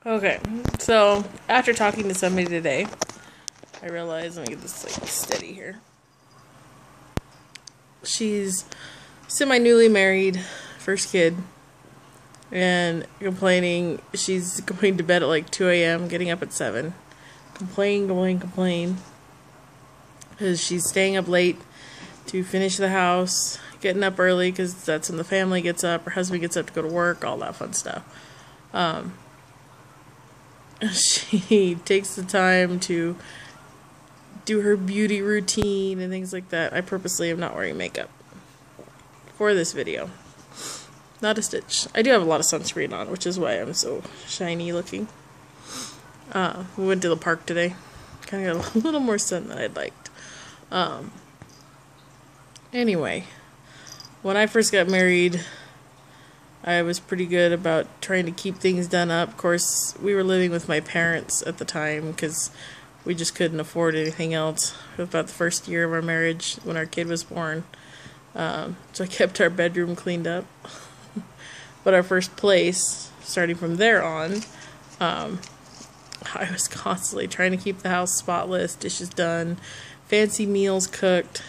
Okay, so after talking to somebody today, I realized, let me get this like steady here. She's semi-newly married, first kid, and complaining she's going to bed at like 2 a.m., getting up at 7. Complain. Because she's staying up late to finish the house, getting up early because that's when the family gets up, her husband gets up to go to work, all that fun stuff. She takes the time to do her beauty routine and things like that. I purposely am not wearing makeup for this video. Not a stitch. I do have a lot of sunscreen on, which is why I'm so shiny looking. We went to the park today. Kind of got a little more sun than I'd liked. Anyway, when I first got married, I was pretty good about trying to keep things done up. Of course, we were living with my parents at the time because we just couldn't afford anything else. About the first year of our marriage, when our kid was born. So I kept our bedroom cleaned up. But our first place, starting from there on, I was constantly trying to keep the house spotless, dishes done, fancy meals cooked.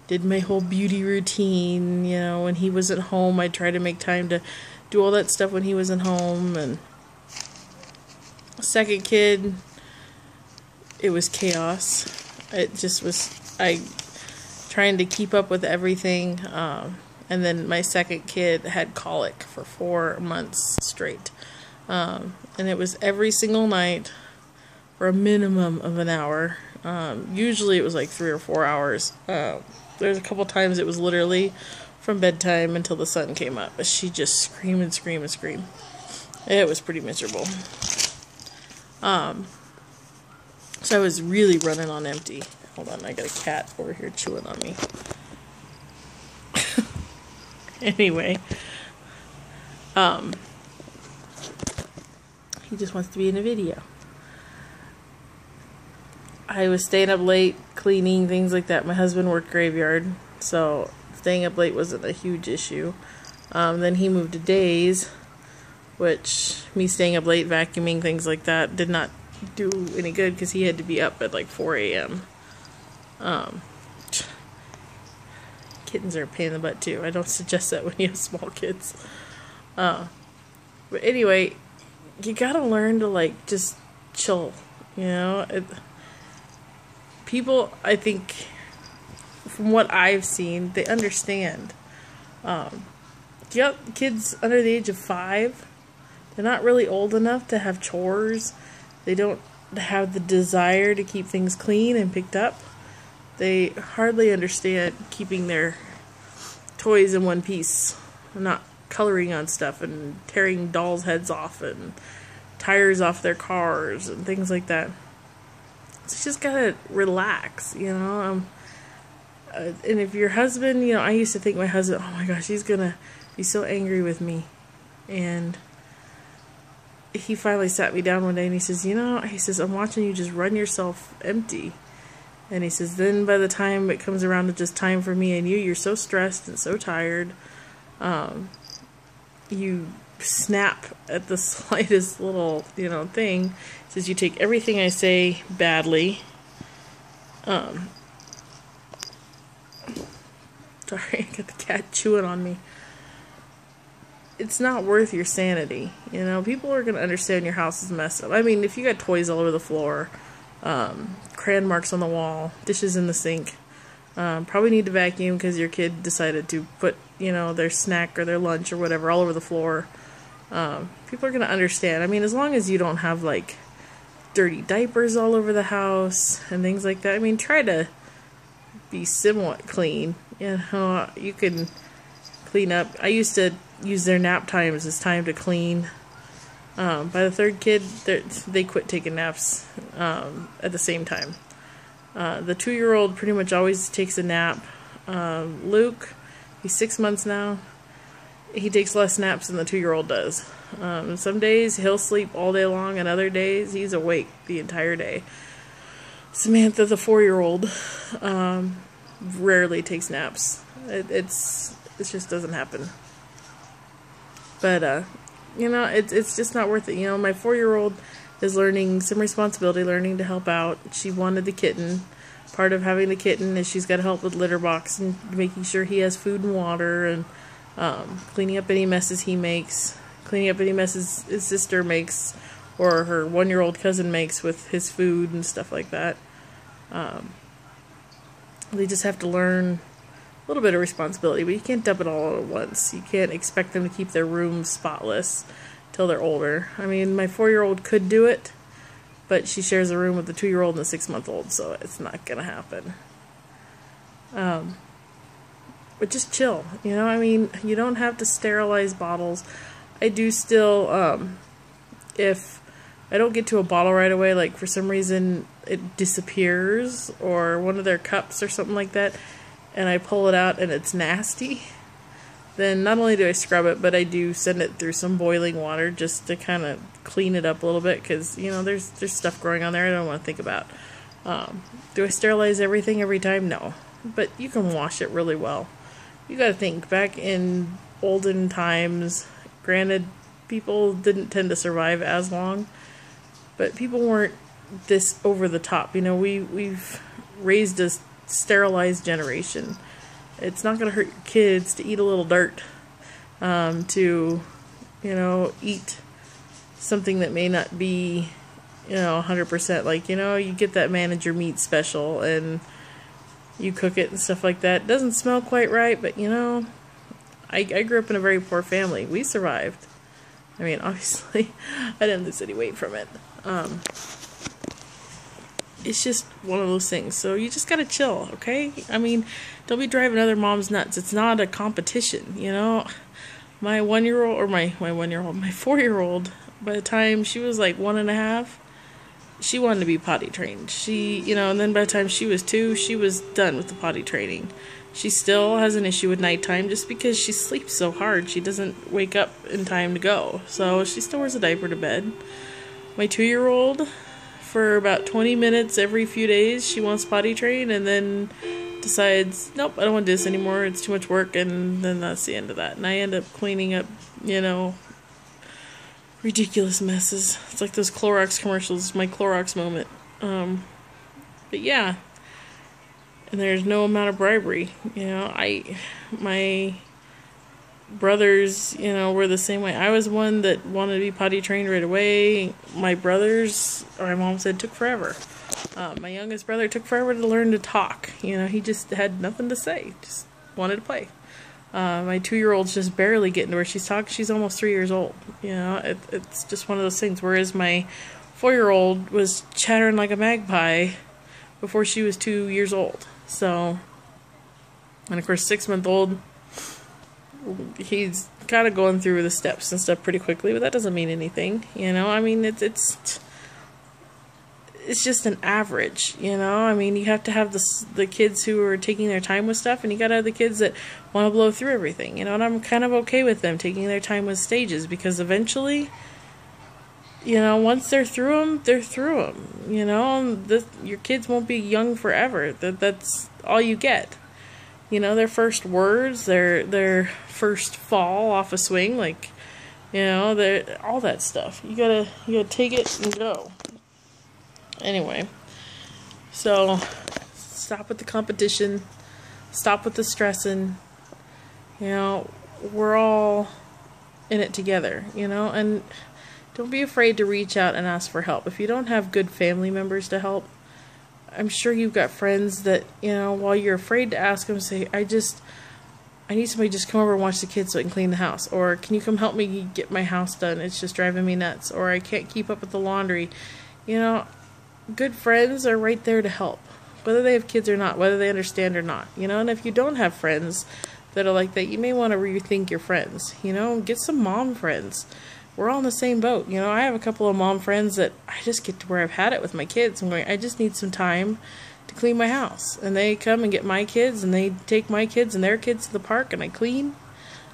Did my whole beauty routine, you know, when he wasn't home, I'd try to make time to do all that stuff when he wasn't home. And second kid, it was chaos. It just was, trying to keep up with everything. And then my second kid had colic for 4 months straight. And it was every single night for a minimum of an hour. Usually it was like 3 or 4 hours. There's a couple times it was literally from bedtime until the sun came up. But she just screamed and screamed and screamed. It was pretty miserable. So I was really running on empty. Hold on, I got a cat over here chewing on me. Anyway. He just wants to be in a video. I was staying up late, cleaning, things like that. My husband worked graveyard, so staying up late wasn't a huge issue. Then he moved to days, which me staying up late, vacuuming, things like that, did not do any good because he had to be up at like 4 a.m. Kittens are a pain in the butt too. I don't suggest that when you have small kids. But anyway, you gotta learn to like just chill, you know? People, I think, from what I've seen, they understand. You got kids under the age of 5, they're not really old enough to have chores. They don't have the desire to keep things clean and picked up. They hardly understand keeping their toys in one piece, not coloring on stuff and tearing dolls' heads off and tires off their cars and things like that. So you just gotta relax, you know. And if your husband, you know, I used to think my husband, oh my gosh, he's gonna be so angry with me. And he finally sat me down one day and he says, you know, he says, I'm watching you just run yourself empty. And he says, then by the time it comes around to just time for me and you, you're so stressed and so tired. You snap at the slightest little, you know, thing. He says, you take everything I say badly. Sorry, I got the cat chewing on me. It's not worth your sanity. You know, people are going to understand your house is messed up. I mean, if you got toys all over the floor, crayon marks on the wall, dishes in the sink, probably need to vacuum because your kid decided to put, you know, their snack or their lunch or whatever all over the floor. People are going to understand. I mean, as long as you don't have, like, dirty diapers all over the house and things like that. I mean, try to be somewhat clean. You know, you can clean up. I used to use their nap times as time to clean. By the third kid, they quit taking naps at the same time. The 2-year-old pretty much always takes a nap. Luke, he's 6 months now. He takes less naps than the 2-year-old does. Some days he'll sleep all day long, and other days he's awake the entire day. Samantha, the 4-year-old, rarely takes naps. It just doesn't happen. But you know, it's just not worth it. You know, my 4-year-old is learning some responsibility, learning to help out. She wanted the kitten. Part of having the kitten is she's got to help with litter box and making sure he has food and water, and cleaning up any messes he makes, cleaning up any messes his sister makes or her 1-year-old cousin makes with his food and stuff like that. They just have to learn a little bit of responsibility, but you can't dump it all at once. You can't expect them to keep their room spotless till they're older. I mean, my 4-year-old could do it, but she shares a room with the 2-year-old and the 6-month-old, so it's not gonna happen. But just chill, you know. I mean, you don't have to sterilize bottles. I do still, if I don't get to a bottle right away, like for some reason it disappears, or one of their cups or something like that, and I pull it out and it's nasty, then not only do I scrub it, but I do send it through some boiling water just to kind of clean it up a little bit, because, you know, there's stuff growing on there I don't want to think about. Do I sterilize everything every time? No. But you can wash it really well. You got to think, back in olden times, granted, people didn't tend to survive as long, but people weren't this over the top. You know, we've raised a sterilized generation. It's not going to hurt your kids to eat a little dirt, to, you know, eat something that may not be, you know, 100%. Like, you know, you get that manager meat special and you cook it and stuff like that. It doesn't smell quite right, but, you know, I grew up in a very poor family. We survived. I mean, obviously, I didn't lose any weight from it. It's just one of those things. So you just gotta chill, okay? I mean, don't be driving other moms nuts. It's not a competition, you know? My 1-year-old, or my 4-year-old, by the time she was like 1.5, she wanted to be potty trained. She, you know, and then by the time she was 2, she was done with the potty training. She still has an issue with nighttime just because she sleeps so hard. She doesn't wake up in time to go. So she still wears a diaper to bed. My 2-year-old, for about 20 minutes every few days, she wants potty trained, and then decides, nope, I don't want to do this anymore. It's too much work, and then that's the end of that. And I end up cleaning up, you know, ridiculous messes. It's like those Clorox commercials, my Clorox moment. But yeah, and there's no amount of bribery. You know, my brothers, you know, were the same way. I was one that wanted to be potty trained right away. My brothers, or my mom said, took forever. My youngest brother took forever to learn to talk. You know, he just had nothing to say, just wanted to play. My 2-year-old's just barely getting to where she's talking. She's almost 3 years old. You know, it's just one of those things. Whereas my 4-year-old was chattering like a magpie before she was 2 years old. So, and of course, 6-month-old, he's kind of going through the steps and stuff pretty quickly, but that doesn't mean anything. You know, I mean, it's just an average, you know. I mean, you have to have the kids who are taking their time with stuff, and you gotta have the kids that want to blow through everything, you know. And I'm kind of okay with them taking their time with stages, because eventually, you know, once they're through them, they're through them. You know, your kids won't be young forever. That's all you get. You know, their first words, their first fall off a swing, like, you know, all that stuff. You gotta take it and go. Anyway, so stop with the competition, stop with the stressing. You know, we're all in it together, you know, and don't be afraid to reach out and ask for help. If you don't have good family members to help, I'm sure you've got friends that, you know, while you're afraid to ask them, say, I need somebody to just come over and watch the kids so I can clean the house. Or, can you come help me get my house done? It's just driving me nuts. Or, I can't keep up with the laundry. You know, good friends are right there to help, whether they have kids or not, whether they understand or not, you know. And if you don't have friends that are like that, you may want to rethink your friends, you know. Get some mom friends. We're all in the same boat, you know. I have a couple of mom friends that I just get to where I've had it with my kids. I'm going, I just need some time to clean my house, and they come and get my kids, and they take my kids and their kids to the park, and I clean.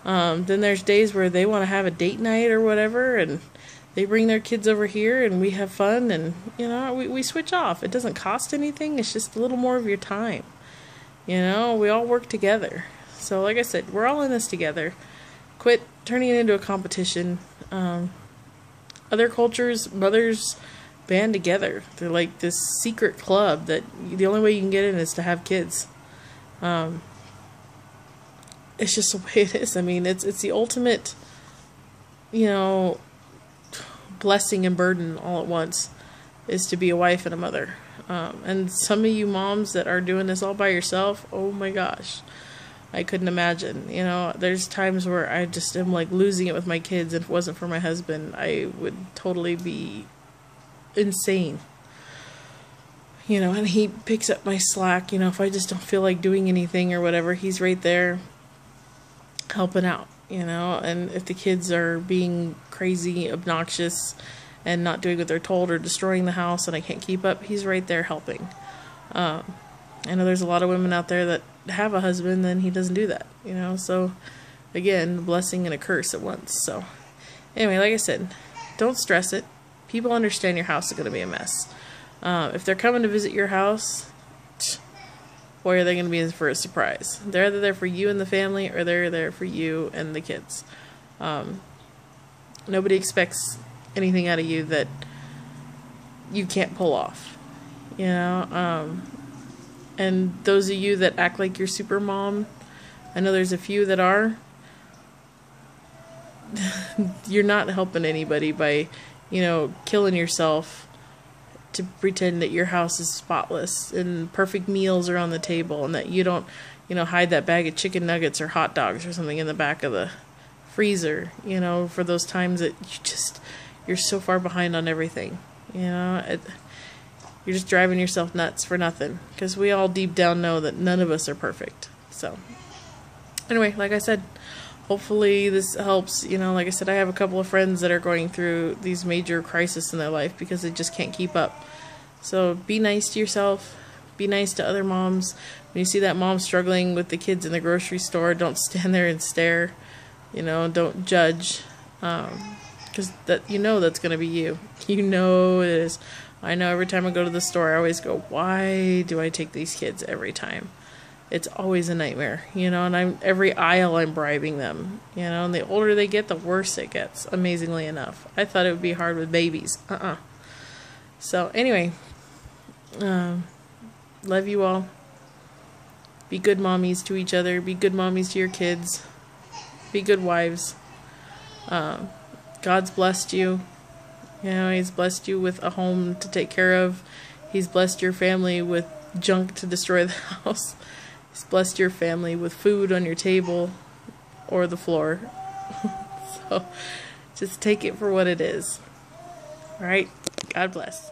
Then there's days where they want to have a date night or whatever, and they bring their kids over here, and we have fun, and, you know, we switch off. It doesn't cost anything. It's just a little more of your time. You know, we all work together. So, like I said, we're all in this together. Quit turning it into a competition. Other cultures, mothers band together. They're like this secret club that the only way you can get in is to have kids. It's just the way it is. I mean, it's the ultimate, you know, blessing and burden all at once, is to be a wife and a mother. And some of you moms that are doing this all by yourself, oh my gosh, I couldn't imagine. You know, there's times where I just am like losing it with my kids. If it wasn't for my husband, I would totally be insane. You know, and he picks up my slack. You know, if I just don't feel like doing anything or whatever, he's right there helping out. You know, and if the kids are being crazy, obnoxious, and not doing what they're told, or destroying the house and I can't keep up, he's right there helping. I know there's a lot of women out there that have a husband and he doesn't do that, you know, so again, a blessing and a curse at once. So anyway, like I said, don't stress it. People understand your house is going to be a mess. If they're coming to visit your house, boy, are they going to be in for a surprise. They're either there for you and the family, or they're there for you and the kids. Nobody expects anything out of you that you can't pull off, you know. And those of you that act like you're super mom, I know there's a few that are. You're not helping anybody by, you know, killing yourself to pretend that your house is spotless and perfect meals are on the table, and that you don't, you know, hide that bag of chicken nuggets or hot dogs or something in the back of the freezer, you know, for those times that you're so far behind on everything, you know. You're just driving yourself nuts for nothing, because we all deep down know that none of us are perfect. So anyway, like I said, hopefully this helps. You know, like I said, I have a couple of friends that are going through these major crises in their life because they just can't keep up. So be nice to yourself. Be nice to other moms. When you see that mom struggling with the kids in the grocery store, don't stand there and stare. You know, don't judge. Because that, you know, that's going to be you. You know it is. I know every time I go to the store, I always go, why do I take these kids every time? It's always a nightmare, you know, and every aisle I'm bribing them, you know, and the older they get, the worse it gets, amazingly enough. I thought it would be hard with babies. So anyway, love you all. Be good mommies to each other. Be good mommies to your kids. Be good wives. God's blessed you. You know, He's blessed you with a home to take care of. He's blessed your family with junk to destroy the house. He's blessed your family with food on your table or the floor. So just take it for what it is. All right? God bless.